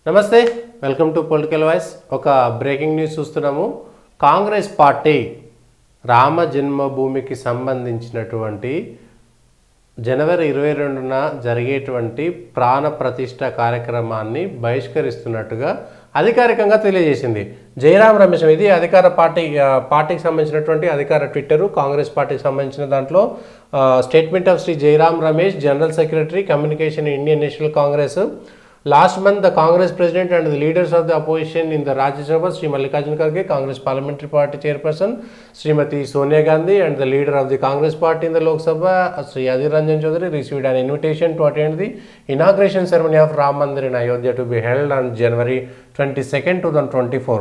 నమస్తే welcome to political voice. ఒక breaking news చూస్తున్నాము. కాంగ్రెస్ పార్టీ రామ జన్మభూమికి సంబంధించినటువంటి జనవరి 22న జరిగేటువంటి ప్రాణ ప్రతిష్ఠ కార్యక్రమాన్ని బహిష్కరిస్తున్నట్టుగా అధికారికంగా తెలియజేసింది. జయరాం రమేష్ ఇది అధికార పార్టీకి సంబంధించినటువంటి అధికార ట్విట్టర్. కాంగ్రెస్ పార్టీకి సంబంధించిన దాంట్లో statement of Shri Jairam Ramesh, general secretary, communication, Indian National Congress. Last month, the Congress President and the leaders of the opposition in the Rajya Sabha, Sri Mallikarjuna Kharge, Congress Parliamentary Party Chairperson, Srimati Sonia Gandhi, and the leader of the Congress Party in the Lok Sabha, Sri Adhir Ranjan Chaudhary, received an invitation to attend the inauguration ceremony of Ram Mandir in Ayodhya to be held on January 22nd, 2024.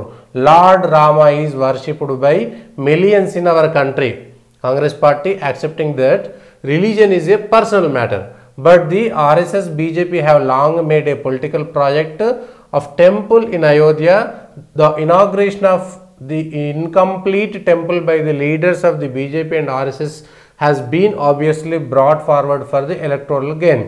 Lord Rama is worshipped by millions in our country. Congress Party accepting that religion is a personal matter. But the RSS BJP have long made a political project of temple in Ayodhya. The inauguration of the incomplete temple by the leaders of the BJP and RSS has been obviously brought forward for the electoral gain,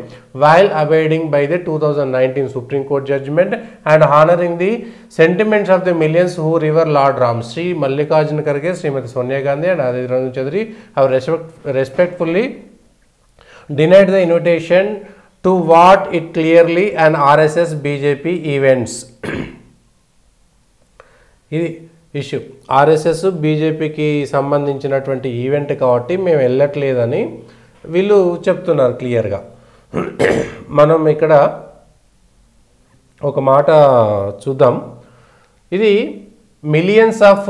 while abiding by the 2019 Supreme Court judgment and honoring the sentiments of the millions who revere Lord Ram. Sri Mallikarjuna Kharge, Srimati Sonia Gandhi and Adhir Ranjan Chaudhary have respectfully denied the invitation to what it clearly an RSS BJP events. ఇది issue. RSS బీజేపీకి సంబంధించినటువంటి event కాబట్టి మేము వెళ్ళట్లేదని వీళ్ళు చెప్తున్నారు క్లియర్గా. మనం ఇక్కడ ఒక మాట చూద్దాం. ఇది మిలియన్స్ ఆఫ్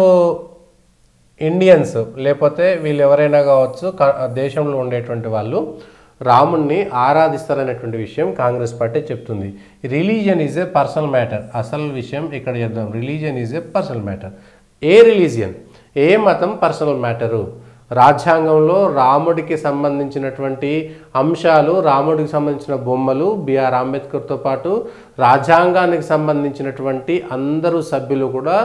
ఇండియన్స్ లేకపోతే వీళ్ళు ఎవరైనా కావచ్చు దేశంలో ఉండేటువంటి వాళ్ళు రాముణ్ణి ఆరాధిస్తారనేటువంటి విషయం కాంగ్రెస్ పార్టీ చెప్తుంది. Religion is a personal matter. అసలు విషయం ఇక్కడ చెప్దాం. Religion is a personal matter. ఏ రిలీజియన్, ఏ మతం పర్సనల్ మ్యాటరు. రాజ్యాంగంలో రాముడికి సంబంధించినటువంటి అంశాలు, రాముడికి సంబంధించిన బొమ్మలు, బిఆర్ అంబేద్కర్తో పాటు రాజ్యాంగానికి సంబంధించినటువంటి అందరూ సభ్యులు కూడా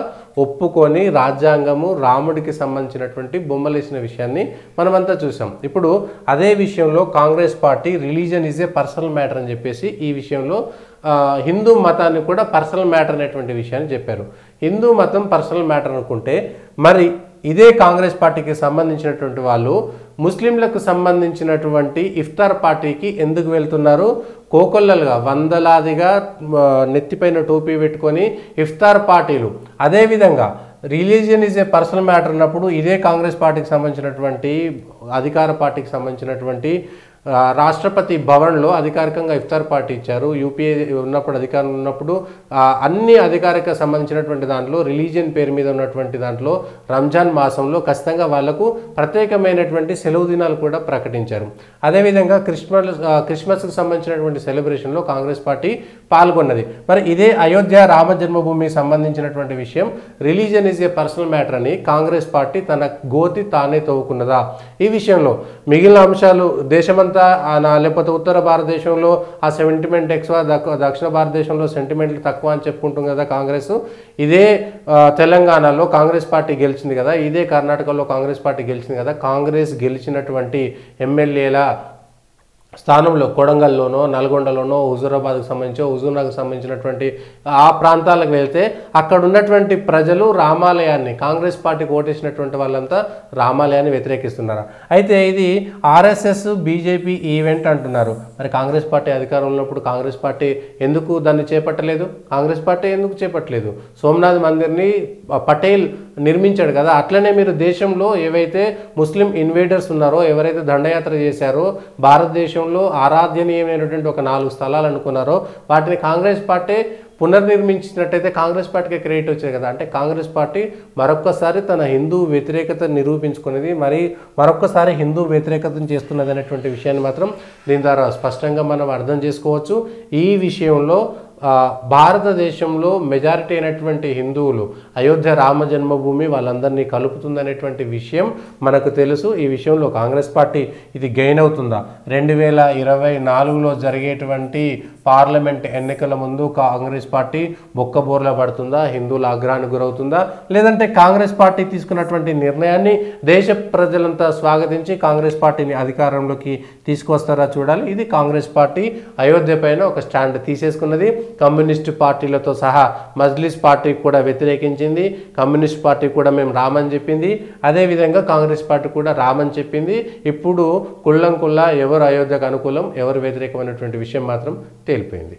ఒప్పుకొని రాజ్యాంగము రాముడికి సంబంధించినటువంటి బొమ్మలు వేసిన విషయాన్ని మనమంతా చూసాం. ఇప్పుడు అదే విషయంలో Congress party religion is a personal matter అని చెప్పేసి ఈ విషయంలో హిందూ మతాన్ని కూడా పర్సనల్ మ్యాటర్ అనేటువంటి విషయాన్ని చెప్పారు. హిందూ మతం పర్సనల్ మ్యాటర్ అనుకుంటే మరి ఇదే కాంగ్రెస్ పార్టీకి సంబంధించినటువంటి వాళ్ళు ముస్లింలకు సంబంధించినటువంటి ఇఫ్తార్ పార్టీకి ఎందుకు వెళ్తున్నారు? కోకొల్లలుగా వందలాదిగా నెత్తిపైన టోపీ పెట్టుకొని ఇఫ్తార్ పార్టీలు. అదేవిధంగా religion is a personal matter అన్నప్పుడు ఇదే కాంగ్రెస్ పార్టీకి సంబంధించినటువంటి అధికార పార్టీకి సంబంధించినటువంటి రాష్ట్రపతి భవన్లో అధికారికంగా ఇఫ్తార్ పార్టీ ఇచ్చారు. యూపీఏ ఉన్నప్పుడు అధికారం ఉన్నప్పుడు అన్ని అధికారిక సంబంధించినటువంటి దాంట్లో రిలీజియన్ పేరు మీద ఉన్నటువంటి దాంట్లో రంజాన్ మాసంలో ఖచ్చితంగా వాళ్లకు ప్రత్యేకమైనటువంటి సెలవు దినాలు కూడా ప్రకటించారు. అదేవిధంగా క్రిస్మస్కి సంబంధించినటువంటి సెలబ్రేషన్లో కాంగ్రెస్ పార్టీ పాల్గొన్నది. మరి ఇదే అయోధ్య రామ జన్మభూమికి సంబంధించినటువంటి విషయం religion is a personal matter అని కాంగ్రెస్ పార్టీ తన గోతి తానే తవ్వుకున్నదా? ఈ విషయంలో మిగిలిన అంశాలు దేశమంతా లేకపోతే ఉత్తర భారతదేశంలో ఆ సెంటిమెంట్ ఎక్కువ, దక్షిణ భారతదేశంలో సెంటిమెంట్లు తక్కువ అని చెప్పుకుంటుంది కదా కాంగ్రెస్. ఇదే తెలంగాణలో కాంగ్రెస్ పార్టీ గెలిచింది కదా, ఇదే కర్ణాటకలో కాంగ్రెస్ పార్టీ గెలిచింది కదా. కాంగ్రెస్ గెలిచినటువంటి ఎమ్మెల్యేల స్థానంలో కొడంగల్లోనో, నల్గొండలోనో, హుజూరాబాద్కు సంబంధించి హుజూర్నగర్కు సంబంధించినటువంటి ఆ ప్రాంతాలకు వెళ్తే అక్కడ ఉన్నటువంటి ప్రజలు రామాలయాన్ని, కాంగ్రెస్ పార్టీకి ఓటేసినటువంటి వాళ్ళంతా రామాలయాన్ని వ్యతిరేకిస్తున్నారు. అయితే ఇది ఆర్ఎస్ఎస్ బీజేపీ ఈవెంట్ అంటున్నారు. మరి కాంగ్రెస్ పార్టీ అధికారంలో ఉన్నప్పుడు కాంగ్రెస్ పార్టీ ఎందుకు దాన్ని చేపట్టలేదు? కాంగ్రెస్ పార్టీ ఎందుకు చేపట్టలేదు? సోమనాథ్ మందిర్ని పటేల్ నిర్మించాడు కదా. అట్లనే మీరు దేశంలో ఏవైతే ముస్లిం ఇన్వేడర్స్ ఉన్నారో, ఎవరైతే దండయాత్ర చేశారో, భారతదేశంలో ఆరాధ్యనీయమైనటువంటి ఒక 4 స్థలాలు అనుకున్నారో వాటిని కాంగ్రెస్ పార్టీ పునర్నిర్మించినట్టయితే కాంగ్రెస్ పార్టీకి క్రెడిట్ వచ్చేది కదా. అంటే కాంగ్రెస్ పార్టీ మరొక్కసారి తన హిందూ వ్యతిరేకత నిరూపించుకునేది, మరొక్కసారి హిందూ వ్యతిరేకతను చేస్తున్నది అనేటువంటి విషయాన్ని మాత్రం దీని ద్వారా స్పష్టంగా మనం అర్థం చేసుకోవచ్చు. ఈ విషయంలో భారతదేశంలో మెజారిటీ అయినటువంటి హిందువులు అయోధ్య రామ జన్మభూమి వాళ్ళందరినీ కలుపుతుందనేటువంటి విషయం మనకు తెలుసు. ఈ విషయంలో కాంగ్రెస్ పార్టీ ఇది గెయిన్ అవుతుందా? 2024లో జరిగేటువంటి పార్లమెంట్ ఎన్నికల ముందు కాంగ్రెస్ పార్టీ బొక్కబోర్లా పడుతుందా? హిందువుల ఆగ్రహానికి గురవుతుందా? లేదంటే కాంగ్రెస్ పార్టీ తీసుకున్నటువంటి నిర్ణయాన్ని దేశ ప్రజలంతా స్వాగతించి కాంగ్రెస్ పార్టీని అధికారంలోకి తీసుకొస్తారా చూడాలి. ఇది కాంగ్రెస్ పార్టీ అయోధ్య పైన ఒక స్టాండ్ తీసేసుకున్నది. కమ్యూనిస్టు పార్టీలతో సహా మజ్లిస్ పార్టీ కూడా వ్యతిరేకించింది. కమ్యూనిస్ట్ పార్టీ కూడా మేము రామని చెప్పింది. అదేవిధంగా కాంగ్రెస్ పార్టీ కూడా రామని చెప్పింది. ఇప్పుడు కుల్లం కుల్లా ఎవరు అయోధ్యకు అనుకూలం ఎవరు వ్యతిరేకమైనటువంటి విషయం మాత్రం తేలిపోయింది.